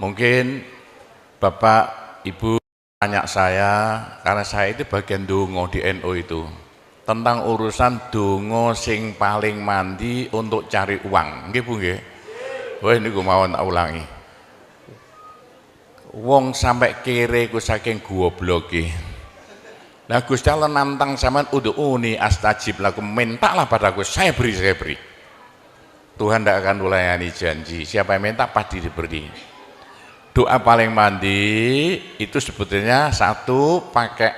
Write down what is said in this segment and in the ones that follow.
Mungkin Bapak, Ibu tanya saya, karena saya itu bagian dongo di NU itu, tentang urusan dongo sing paling mandi untuk cari uang. Nggih Bu nggih. Wah niku mawon tak ulangi. Wong sampai kere ku saking gobloke. Nah Gusti Allah nantang sampean ud'uni astajib lakum, mintalah padaku, saya beri, saya beri. Tuhan tidak akan melayani janji, siapa yang minta pasti diberi. Doa paling mandi itu sebetulnya satu pakai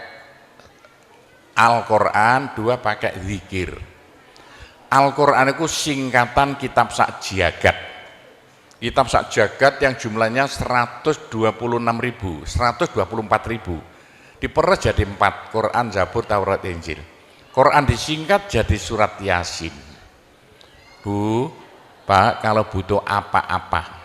Al-Quran, dua pakai zikir. Al-Quran itu singkatan kitab sak jagat. Kitab sak jagat yang jumlahnya 126.000, 124.000. Diperes jadi 4, Quran, Zabur, Taurat, Injil. Quran disingkat jadi surat Yasin. Bu, Pak, kalau butuh apa-apa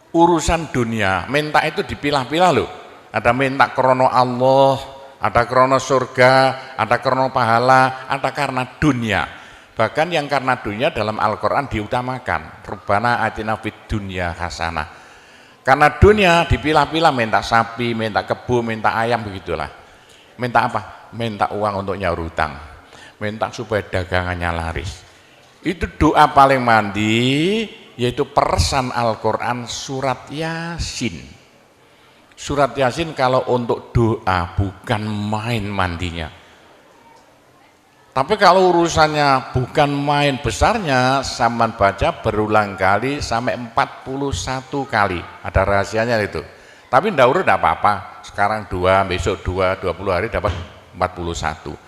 urusan dunia, minta itu dipilah-pilah loh. Ada minta krono Allah, ada krono surga, ada krono pahala, ada karena dunia. Bahkan yang karena dunia dalam Al-Quran diutamakan. Rabbana atina fid dunya hasanah. Karena dunia dipilah-pilah, minta sapi, minta kebu, minta ayam, begitulah. Minta apa? Minta uang untuk nyaur hutang, minta supaya dagangannya laris. Itu doa paling mandi, yaitu peresan Al-Quran surat Yasin. Surat Yasin kalau untuk doa bukan main mandinya. Tapi kalau urusannya bukan main besarnya, sampean baca berulang kali sampai 41 kali. Ada rahasianya itu. Tapi ndak urut enggak apa-apa. Sekarang 2, besok 2, 20 hari dapat 41.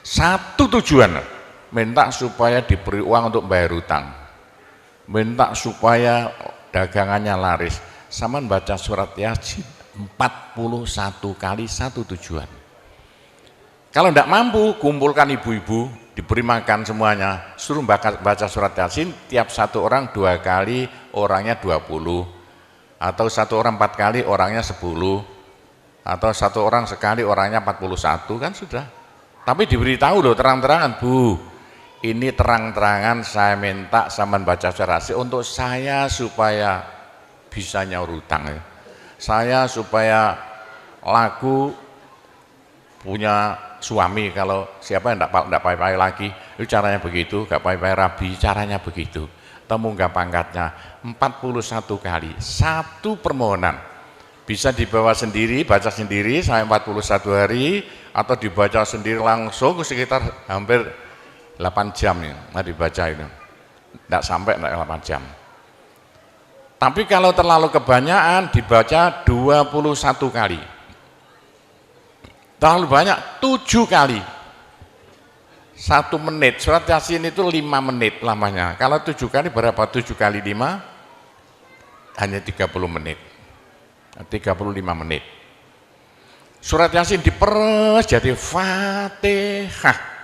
Satu tujuan, minta supaya diberi uang untuk bayar hutang. Minta supaya dagangannya laris. Sampean baca surat Yasin 41 kali, satu tujuan. Kalau tidak mampu, kumpulkan ibu-ibu, diberi makan semuanya, suruh baca surat Yasin, tiap satu orang 2 kali, orangnya 20, atau satu orang 4 kali, orangnya 10, atau satu orang sekali, orangnya 41, kan sudah. Tapi diberitahu loh terang-terangan, Bu, ini terang-terangan saya minta sampean baca surat Yasin untuk saya supaya bisa nyaur hutang ya. Saya supaya laku punya suami, kalau siapa yang tidak pai-pai lagi, itu caranya begitu, gak pai-pai rabi, caranya begitu. Temu gak pangkatnya 41 kali, satu permohonan. Bisa dibawa sendiri, baca sendiri sampai 41 hari, atau dibaca sendiri langsung sekitar hampir 8 jam ya, dibaca itu. Tidak sampai 8 jam. Tapi kalau terlalu kebanyakan dibaca 21 kali. Terlalu banyak 7 kali, 1 menit. Surat Yasin itu 5 menit lamanya. Kalau 7 kali berapa? 7 kali 5 hanya 30 menit, 35 menit. Surat Yasin diperes jadi Fatihah.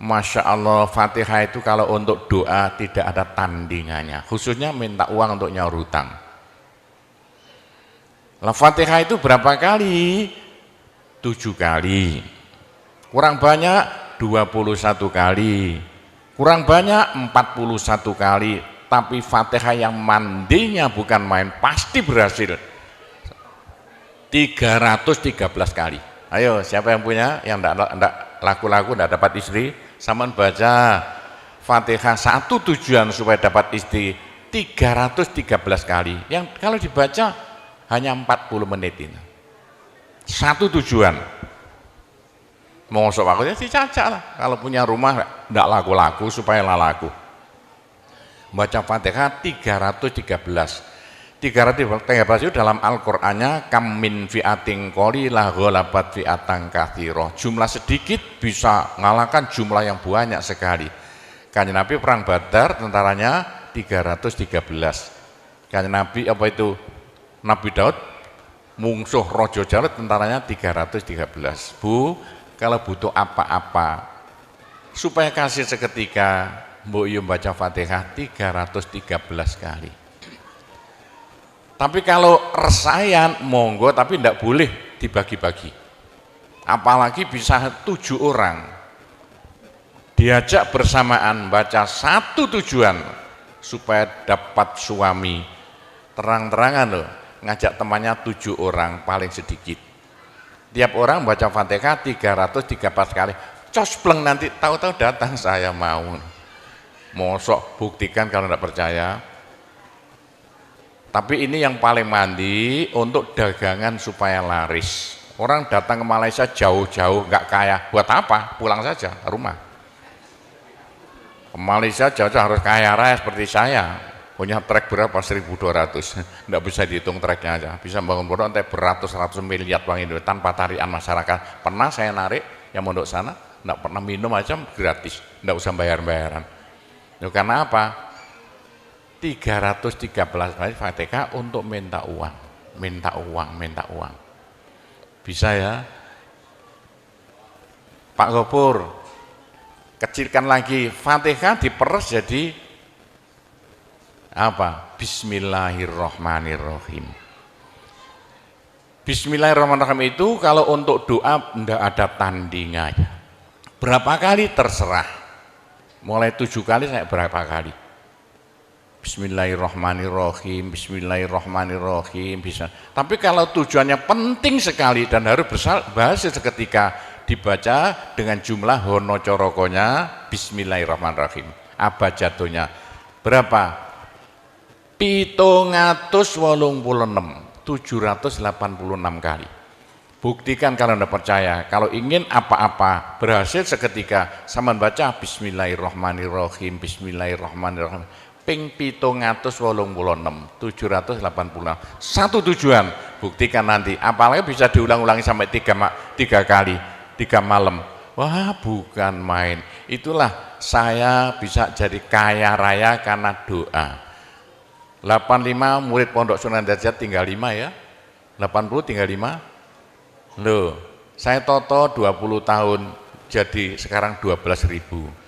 Masya Allah, Fatihah itu kalau untuk doa tidak ada tandingannya, khususnya minta uang untuk nyaur hutang. Lah Fatihah itu berapa kali? 7 kali, kurang banyak 21 kali, kurang banyak 41 kali. Tapi Fatihah yang mandinya bukan main, pasti berhasil 313 kali. Ayo siapa yang punya, yang enggak laku-laku, enggak dapat istri, sampean baca Fatihah, satu tujuan supaya dapat istri 313 kali. Yang kalau dibaca hanya 40 menit ini. Satu tujuan. Mosok aku ya dicacak lah. Kalau punya rumah enggak laku-laku supaya laku. Baca Fatihah 313. 313 itu dalam Al-Qur'annya kam min fi'atin qalilah ghalabat fi'atan katsirah. Jumlah sedikit bisa mengalahkan jumlah yang banyak sekali. Kanjeng Nabi perang Badar tentaranya 313. Kanjeng Nabi apa itu? Nabi Daud mungsuh Raja Jalut tentaranya 313. Bu, kalau butuh apa-apa supaya kasih seketika, mbok yo baca Fatihah 313 kali. Tapi kalau resayan monggo, tapi tidak boleh dibagi-bagi. Apalagi bisa 7 orang diajak bersamaan baca satu tujuan supaya dapat suami. Terang-terangan loh, ngajak temannya 7 orang paling sedikit. Tiap orang baca Fatihah 313 kali. Cospleng nanti tahu-tahu datang saya mau. Mosok buktikan kalau tidak percaya. Tapi ini yang paling mandi untuk dagangan supaya laris. Orang datang ke Malaysia jauh-jauh nggak kaya, buat apa? Pulang saja ke rumah. Ke Malaysia jauh-jauh harus kaya raya seperti saya. Punya trek berapa? 1.200. Nggak bisa dihitung treknya aja. Bisa bangun pondok sampai beratus-ratus miliar uang Indonesia tanpa tarian masyarakat. Pernah saya narik yang mondok sana, nggak pernah minum aja gratis, nggak usah bayar-bayaran. Karena apa? 313 kali Fatihah untuk minta uang, minta uang, minta uang. Bisa ya? Pak Gopur, kecilkan lagi, Fatihah diperes jadi apa? Bismillahirrahmanirrahim. Bismillahirrahmanirrahim itu kalau untuk doa tidak ada tandingannya. Berapa kali terserah. Mulai 7 kali saya berapa kali. Bismillahirrahmanirrahim, Bismillahirrahmanirrahim bisa. Tapi kalau tujuannya penting sekali dan harus berhasil seketika dibaca dengan jumlah hono corokonya Bismillahirrahmanirrahim. Abjadnya berapa? 786 kali. Buktikan kalau Anda percaya. Kalau ingin apa-apa berhasil seketika, sama baca Bismillahirrahmanirrahim, Bismillahirrahmanirrahim. Ping 786. Satu tujuan, buktikan nanti. Apalagi bisa diulang-ulangi sampai 3 kali, 3 malam. Wah, bukan main. Itulah saya bisa jadi kaya raya karena doa. 85 murid Pondok Sunan Derajat tinggal 5 ya. 80 tinggal 5. Loh, saya toto 20 tahun jadi sekarang 12.000.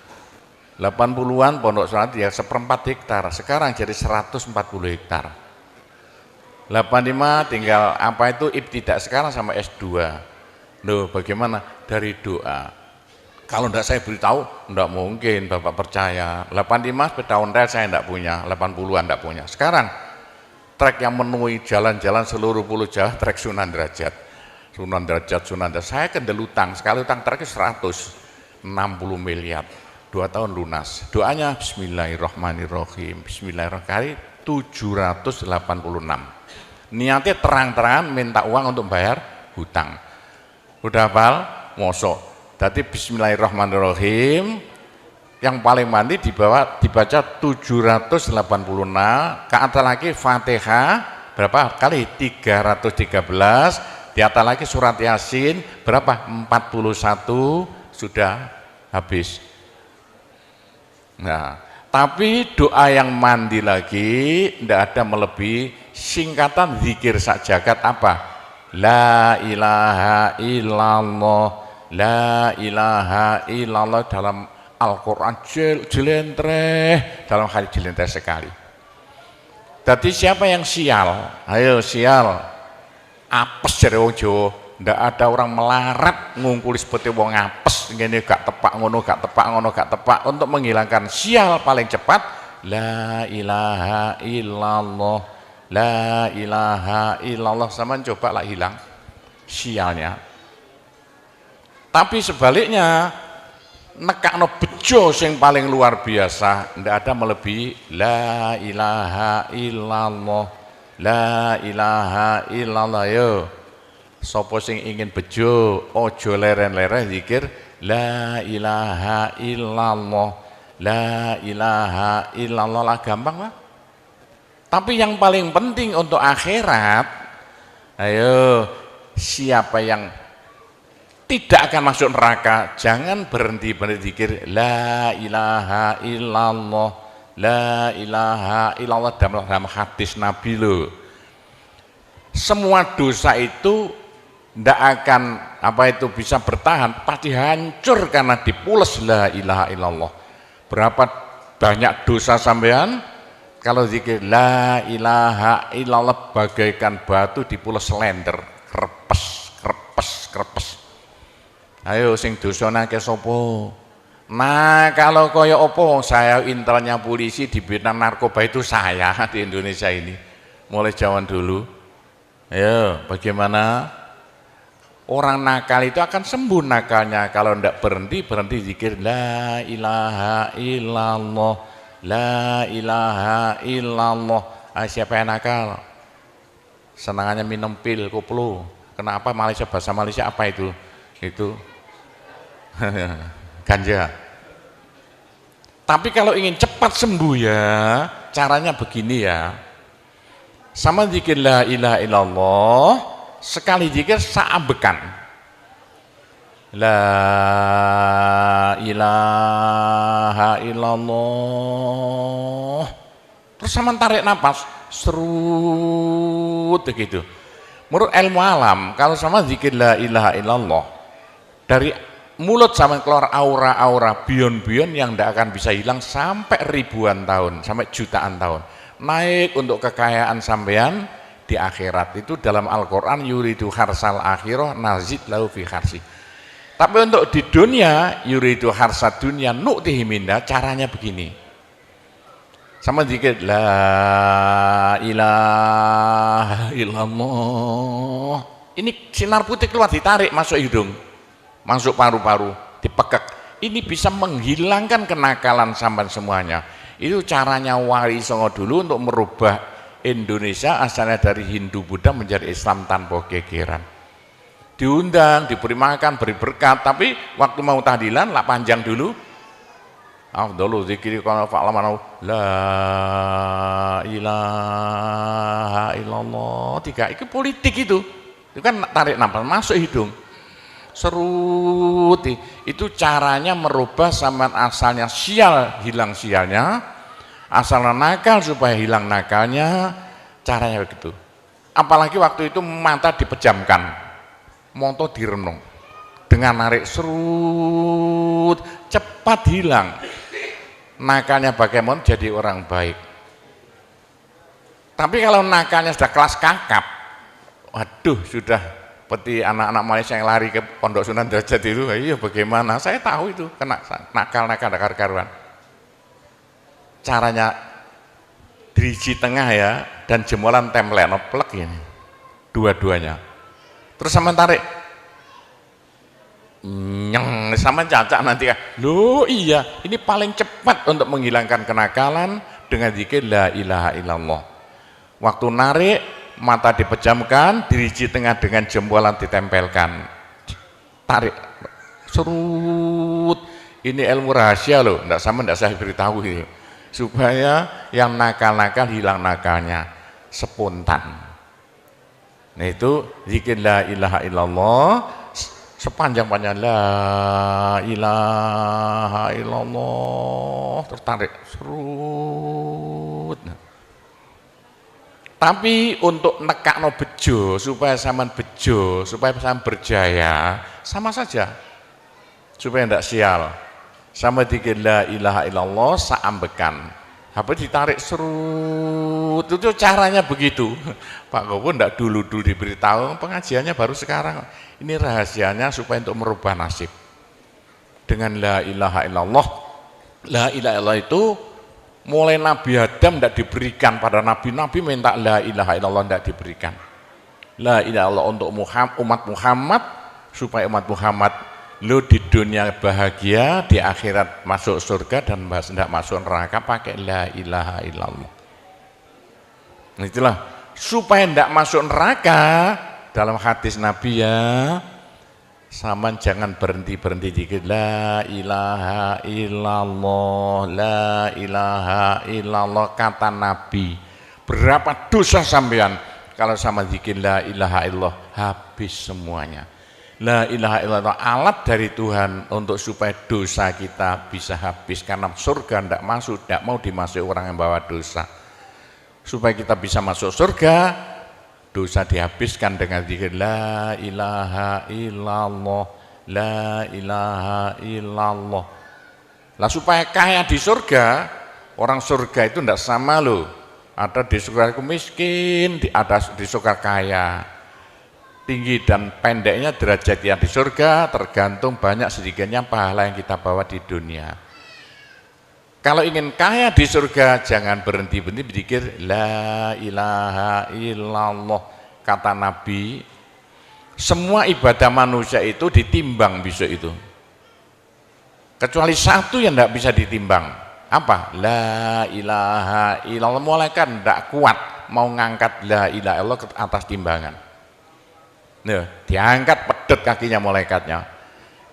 80-an Pondok Sunan ya 1/4 hektar, sekarang jadi 140 hektar. 85 tinggal apa itu ibtidak, sekarang sama S2. Loh, bagaimana? Dari doa. Kalau enggak saya beritahu, enggak mungkin Bapak percaya. 85 sepeda ontel saya enggak punya, 80-an enggak punya. Sekarang trek yang memenuhi jalan-jalan seluruh pulau Jawa, trek Sunan Derajat. Sunan Derajat. Saya kendelutang, sekali utang treknya 160 miliar. 2 tahun lunas. Doanya Bismillahirrahmanirrahim, Bismillahirrahmanirrahim 786. Niatnya terang-terangan minta uang untuk bayar hutang. Udah hafal? Mosok. Jadi Bismillahirrahmanirrahim yang paling mandi dibaca 786, ke atas lagi Fatihah berapa kali? 313, di atas lagi surat Yasin berapa? 41, sudah habis. Nah, tapi doa yang mandi lagi tidak ada melebihi singkatan zikir sak jagat apa? La ilaha illallah, la ilaha illallah dalam Al-Quran jelentreh, dalam hadis jelentreh sekali. Jadi siapa yang sial? Ayo sial, apes dari wong Jawa. Ndak ada orang melarat ngungkuli seperti wong apes ngene gak tepak ngono gak tepak ngono gak tepak. Untuk menghilangkan sial paling cepat la ilaha illallah, la ilaha illallah. Sama coba lah hilang sialnya. Tapi sebaliknya nekakno bejo sing paling luar biasa, ndak ada melebihi la ilaha illallah, la ilaha illallah. Yo sapa sing ingin bejo ojo leren-leren zikir la ilaha illallah, la ilaha illallah lah, gampang lah. Tapi yang paling penting untuk akhirat, ayo siapa yang tidak akan masuk neraka jangan berhenti zikir la ilaha illallah, la ilaha illallah. Dalam hadis Nabi loh, semua dosa itu tidak akan bisa bertahan, pasti hancur karena dipules la ilaha illallah. Berapa banyak dosa sampean kalau zikir la ilaha illallah bagaikan batu dipules lender, krepes krepes krepes. Ayo sing dosane akeh sapa? Nah, kalau koyo opo, saya intelnya polisi di bidang narkoba itu saya di Indonesia ini mulai zaman dulu. Ayo, bagaimana? Orang nakal itu akan sembuh nakalnya kalau tidak berhenti zikir la ilaha illallah, la ilaha illallah. Siapa yang nakal? Senangannya minum pil, koplo. Kenapa Malaysia, bahasa Malaysia apa itu? Itu ganja. Tapi kalau ingin cepat sembuh ya, caranya begini ya. Sama zikir la ilaha illallah, sekali zikir saambekan. La ilaha illallah. Terus sama tarik nafas, serut begitu. Menurut ilmu alam, kalau sama zikir la ilaha illallah, dari mulut sama keluar aura-aura bion-bion yang tidak akan bisa hilang sampai ribuan tahun, sampai jutaan tahun. Naik untuk kekayaan sampean di akhirat. Itu dalam Al-Quran, yuridu harsal akhirah nazid lahu fi harsi. Tapi untuk di dunia, yuridu harsad dunia nu'tihi minna, caranya begini. Sama dikit la ilaha illallah. Ini sinar putih keluar, ditarik masuk hidung, masuk paru-paru, dipekek. Ini bisa menghilangkan kenakalan sampan semuanya. Itu caranya Wali Songo dulu untuk merubah Indonesia asalnya dari Hindu Buddha menjadi Islam tanpa gegeran. Diundang, diberi makan, beri berkat, tapi waktu mau tahlilan lah panjang dulu. Afdalu zikri kana fa'lamana la ilaha illallah. Tiga, itu politik itu kan tarik nafas masuk hidung, serut. Itu caranya merubah sampean asalnya sial, hilang sialnya, asalnya nakal supaya hilang nakalnya, caranya begitu. Apalagi waktu itu mata dipejamkan, moto direnung, dengan narik serut, cepat hilang nakalnya. Bagaimana jadi orang baik. Tapi kalau nakalnya sudah kelas kakap, waduh, sudah seperti anak-anak Malaysia yang lari ke Pondok Sunan Derajat itu. Iya, bagaimana? Saya tahu itu kena nakal-nakal karuan. Caranya diriji tengah ya, dan jemuran template plek ini, dua-duanya. Terus sama tarik, nyeng, sama cacak nanti kan. Loh iya, ini paling cepat untuk menghilangkan kenakalan dengan zikir la ilaha illallah. Waktu narik, mata dipejamkan, diriji tengah dengan jempolan ditempelkan, tarik, serut. Ini ilmu rahasia loh, enggak saya beritahu ini, supaya yang nakal-nakal hilang nakalnya spontan. Nah itu zikir la ilaha illallah, sepanjang-panjang la ilaha illallah, tertarik, serut. Tapi untuk nekakno bejo, supaya sampean bejo, supaya sampean berjaya, sama saja, supaya tidak sial. Sama dikir la ilaha illallah, saambekan, apa ditarik serut. Itu caranya begitu. Pak Gowo tidak dulu diberitahu, pengajiannya baru sekarang. Ini rahasianya supaya untuk merubah nasib dengan la ilaha illallah. La ilaha illallah itu mulai Nabi Adam tidak diberikan pada nabi-nabi, minta la ilaha illallah tidak diberikan. La ilaha illallah untuk umat Muhammad, supaya umat Muhammad lo di dunia bahagia, di akhirat masuk surga, dan tidak masuk neraka pakai la ilaha illallah. Nah, itulah supaya tidak masuk neraka. Dalam hadis Nabi ya, sama jangan berhenti dikit la ilaha illallah, la ilaha illallah. Kata Nabi, berapa dosa sampean kalau sama zikir la ilaha illallah, habis semuanya. La ilaha illallah alat dari Tuhan untuk supaya dosa kita bisa habis, karena surga tidak masuk, tidak mau dimasuki orang yang bawa dosa. Supaya kita bisa masuk surga, dosa dihabiskan dengan zikir la ilaha illallah, la ilaha illallah. Lah supaya kaya di surga, orang surga itu tidak sama loh. Ada di surga itu miskin, ada di surga kaya. Tinggi dan pendeknya derajat yang di surga tergantung banyak sedikitnya pahala yang kita bawa di dunia. Kalau ingin kaya di surga, jangan berhenti berzikir la ilaha illallah, kata Nabi, semua ibadah manusia itu ditimbang besok itu, kecuali satu yang tidak bisa ditimbang. Apa? La ilaha illallah. Malaikat tidak kuat mau ngangkat la ilaha illallah ke atas timbangan. Nah, diangkat pedet kakinya malaikatnya.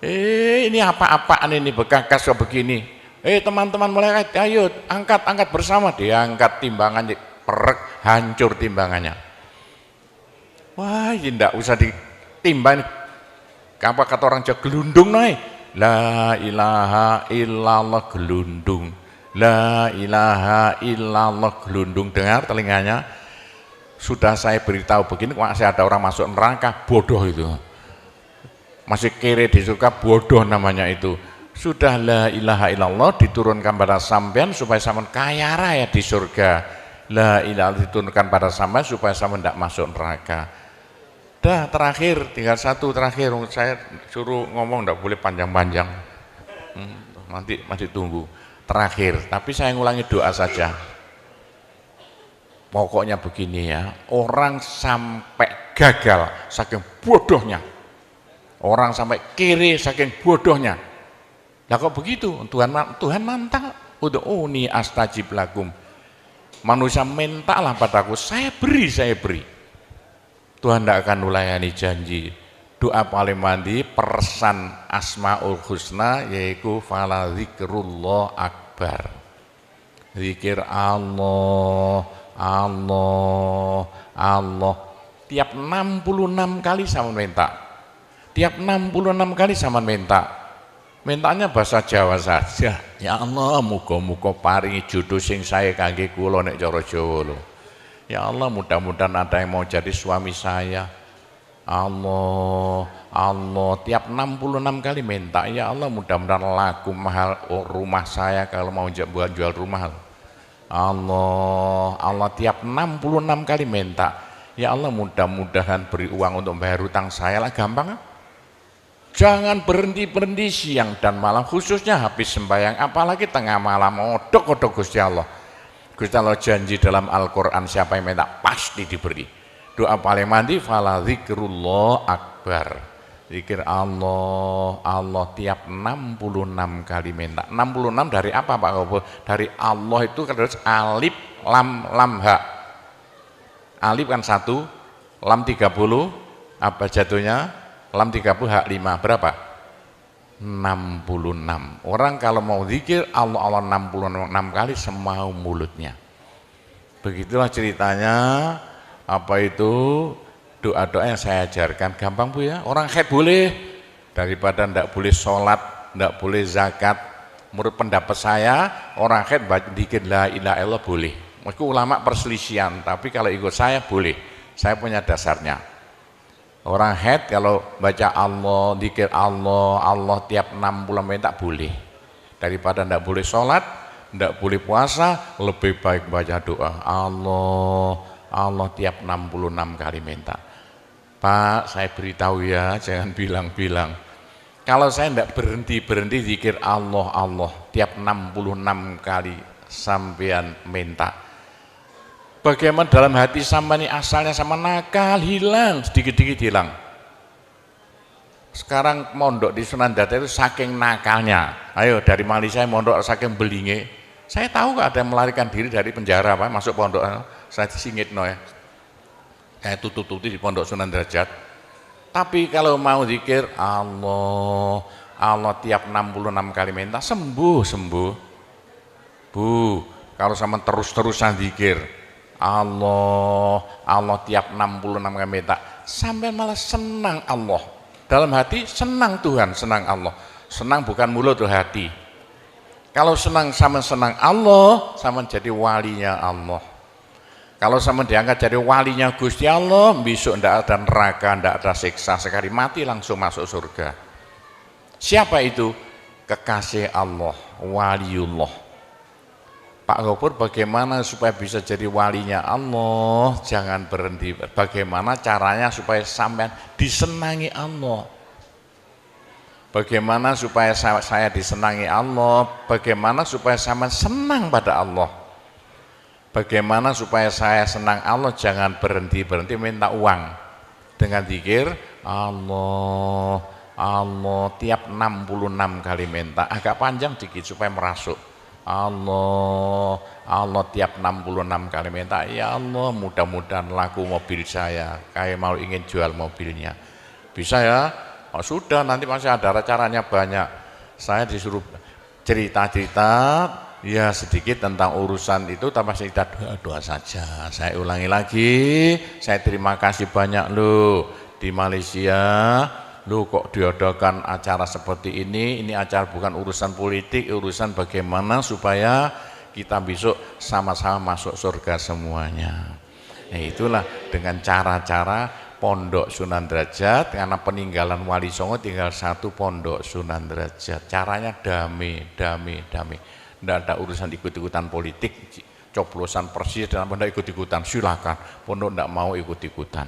Ini apa-apaan ini, bekas begini. Teman-teman malaikat, ayo angkat bersama. Diangkat timbangannya, perek, hancur timbangannya. Wah, ini tidak usah ditimbang. Apa kata orang Jawa, gelundung naik. La ilaha illallah, gelundung. La ilaha illallah, gelundung. Dengar telinganya. Sudah saya beritahu begini, masih ada orang masuk neraka, bodoh itu. Masih kere di surga, bodoh namanya itu. Sudah la ilaha illallah diturunkan pada sampean supaya sampean kaya raya di surga. La ilaha diturunkan pada sampean supaya sampean tidak masuk neraka. Dah, terakhir, tinggal satu terakhir. Saya suruh ngomong tidak boleh panjang-panjang. Nanti masih tunggu. Terakhir, tapi saya ngulangi doa saja. Pokoknya begini ya, orang sampai gagal saking bodohnya, orang sampai kiri saking bodohnya. Lah kok begitu? Tuhan mantap. Ud'uni astajib lakum. Manusia mintalah padaku, saya beri. Tuhan tidak akan melayani janji. Doa paling mandi persan Asmaul Husna, yaitu fala zikrullah akbar. Zikir Allah, tiap 66 kali sama minta. Tiap 66 kali sama minta. Mintanya bahasa Jawa saja. Ya Allah, muga-muga paringi jodoh sing saya kangge kula nek cara Jawa lho. Ya Allah, mudah-mudahan ada yang mau jadi suami saya. Allah, tiap 66 kali minta. Ya Allah, mudah-mudahan laku mahal rumah saya kalau mau jual rumah. Allah, tiap 66 kali minta. Ya Allah, mudah-mudahan beri uang untuk bayar hutang saya lah, gampang. Jangan berhenti siang dan malam, khususnya habis sembahyang, apalagi tengah malam. Odok Gusti Allah. Gusti Allah janji dalam Al-Quran, siapa yang minta pasti diberi. Doa paling mandi fala zikrullah akbar. Zikir Allah tiap 66 kali minta. 66 dari apa Pak Kobo? Dari Allah itu terus alif lam ha. Alif kan 1, lam 30, apa jatuhnya? Lam 30 hak 5, berapa? 66. Orang kalau mau zikir Allah 66 kali semau mulutnya. Begitulah ceritanya. Apa itu doa-doa yang saya ajarkan, gampang Bu ya. Orang haid boleh, daripada ndak boleh sholat, ndak boleh zakat. Menurut pendapat saya, orang haid dikit la ilaha illallah boleh. Meskipun ulama perselisihan, tapi kalau ikut saya boleh. Saya punya dasarnya. Orang haid kalau baca Allah, dikir Allah tiap 60 menit tak boleh. Daripada ndak boleh sholat, ndak boleh puasa, lebih baik baca doa Allah tiap 66 kali minta. Pak, saya beritahu ya, jangan bilang-bilang. Kalau saya tidak berhenti zikir Allah tiap 66 kali sampean minta. Bagaimana dalam hati sampean ini asalnya sama nakal, hilang, sedikit-sedikit hilang. Sekarang mondok di Sunan Data itu saking nakalnya. Ayo dari Malaysia mondok saking belinge. Saya tahu gak ada yang melarikan diri dari penjara Pak, masuk pondok. Saya disingit ya. Kayak tutup-tutup di pondok Sunan Derajat. Tapi kalau mau zikir Allah tiap 66 kali minta sembuh. Bu, kalau sama terus-terusan zikir Allah tiap 66 kali minta, sampai malah senang Allah. Dalam hati senang Tuhan, senang Allah. Senang bukan mulut tuh hati. Kalau senang sama senang Allah, sama jadi walinya Allah. Kalau sama diangkat jadi walinya Gusti Allah, besok ndak ada neraka, ndak ada siksa, sekali mati langsung masuk surga. Siapa itu? Kekasih Allah, waliullah. Pak Gopur, bagaimana supaya bisa jadi walinya Allah? Jangan berhenti. Bagaimana caranya supaya sampean disenangi Allah? Bagaimana supaya saya disenangi Allah? Bagaimana supaya sampean senang pada Allah? Bagaimana supaya saya senang Allah, jangan berhenti-berhenti minta uang. Dengan zikir Allah, Allah tiap 66 kali minta, agak panjang dikit supaya merasuk. Allah, Allah tiap 66 kali minta, ya Allah mudah-mudahan laku mobil saya, kayak mau ingin jual mobilnya. Bisa ya? Oh, sudah, nanti masih ada caranya banyak. Saya disuruh cerita-cerita ya sedikit tentang urusan itu, tanpa cerita doa saja. Saya ulangi lagi, saya terima kasih banyak loh di Malaysia. Loh kok diadakan acara seperti ini acara bukan urusan politik, urusan bagaimana supaya kita besok sama-sama masuk surga semuanya. Nah itulah dengan cara-cara Pondok Sunan Derajat, karena peninggalan Wali Songo tinggal satu Pondok Sunan Derajat. Caranya damai. Tidak ada urusan ikut-ikutan politik, coblosan persis dan Anda ikut-ikutan, silakan. Pondok tidak mau ikut-ikutan,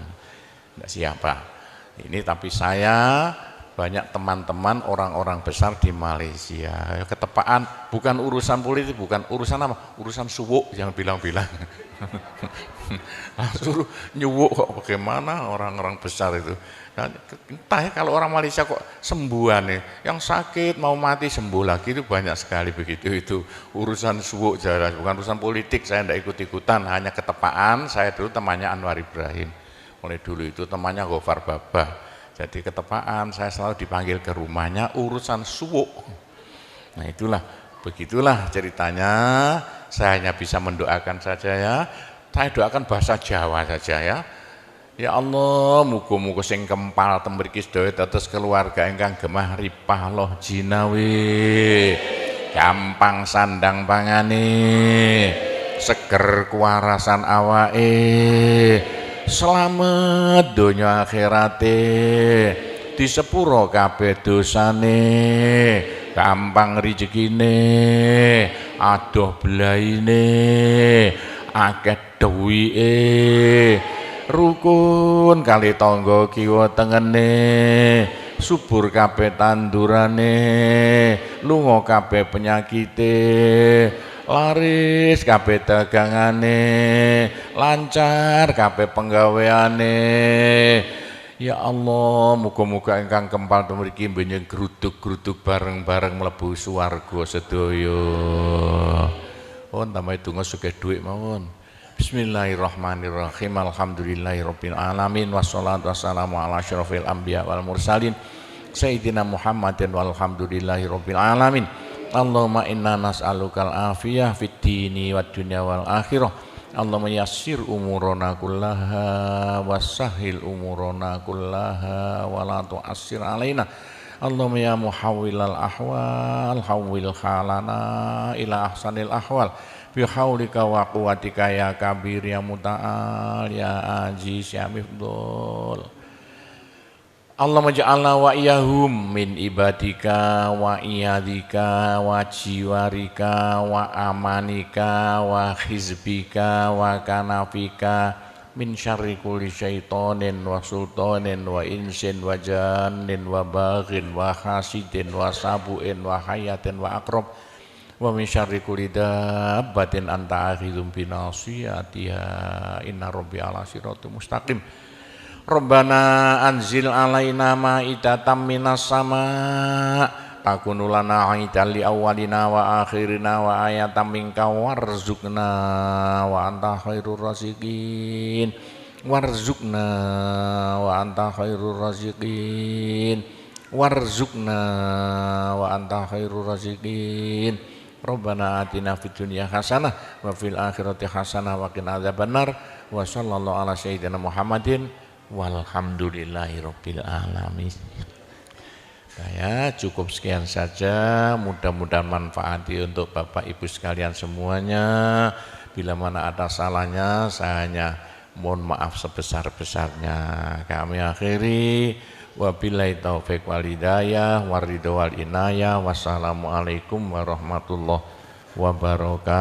tidak siapa. Ini tapi saya banyak teman-teman orang-orang besar di Malaysia. Ketepaan bukan urusan politik, bukan urusan apa? Urusan suwuk, jangan bilang-bilang. Suruh nyuwuk kok, bagaimana orang-orang besar itu. Nah, entah ya kalau orang Malaysia kok sembuhan nih, yang sakit mau mati sembuh lagi itu banyak sekali begitu. Itu urusan suwuk jelas, bukan urusan politik. Saya tidak ikut-ikutan, hanya ketepaan. Saya dulu temannya Anwar Ibrahim, mulai dulu itu temannya Gofar Babah. Jadi ketepaan saya selalu dipanggil ke rumahnya urusan suwuk. Nah itulah, begitulah ceritanya. Saya hanya bisa mendoakan saja ya. Saya doakan bahasa Jawa saja ya. Ya Allah, muga-muga sing kempal tembriki sedaya dados keluarga ingkang gemah ripah loh jinawi, gampang sandang pangane, seger kuwarasan awake, selamat donya akhirate, disepuro kabeh dosane, gampang rezekine, adoh belaine, akeh duwike, rukun kali tangga kiwa tengene, subur kabeh tandurane, lunga kabeh penyakite, laris kabeh dagangane, lancar kabeh penggaweane. Ya Allah, muga-muga ingkang kempal mriki mbenjing gruduk-gruduk bareng-bareng mlebu swarga sedaya. Pun tambahi donga sugih dhuwit mawon. Bismillahirrahmanirrahim. Alhamdulillahirabbil alamin wassalatu wassalamu ala asyrofil anbiya wal mursalin sayyidina Muhammadin walhamdulillahirabbil alamin. Allahumma inna nas'alukal afiyah fid dini wad dunya wal akhirah. Allahumma yassir umurana kullaha wassahhil umurana kullaha wa la tu'assir alaina. Allahumma ya muhawwilal ahwal hawwil halana ila ahsanil ahwal bihaulika wa quwwatika ya kabir ya muta'al ya aziz ya mifdul. Allahumma ja'alna wa iyahum min ibadika wa iyadika wa jiwarika wa amanika wa hizbika wa kanafika min syarri kulli syaitonin wa sultanin wa insin wa jannin wa baghin wa hasidin wa sabuin wa hayatin wa akrab wa min syarri kulli dabbatin anta akhidhum binasiyatiha inna rabbi ala siratul mustaqim. Rabbana anzil alaina ma'idatan minas sama takunu lana aidan li awwalina wa akhirina wa ayatan minka warzuqna wa anta khairur raziqin warzuqna wa anta khairur raziqin warzuqna wa anta khairur raziqin. Rabbana atina fid dunya hasanah wa fil akhirati hasanah wa qina adzabannar wa sallallahu ala sayyidina Muhammadin walhamdulillahirabbil alamin. Ya, cukup sekian saja, mudah-mudahan manfaati untuk Bapak Ibu sekalian semuanya. Bila mana ada salahnya, saya hanya mohon maaf sebesar-besarnya. Kami akhiri, wabillahi taufiq wal hidayah, waridho wal inayah, wassalamualaikum warahmatullahi wabarakatuh.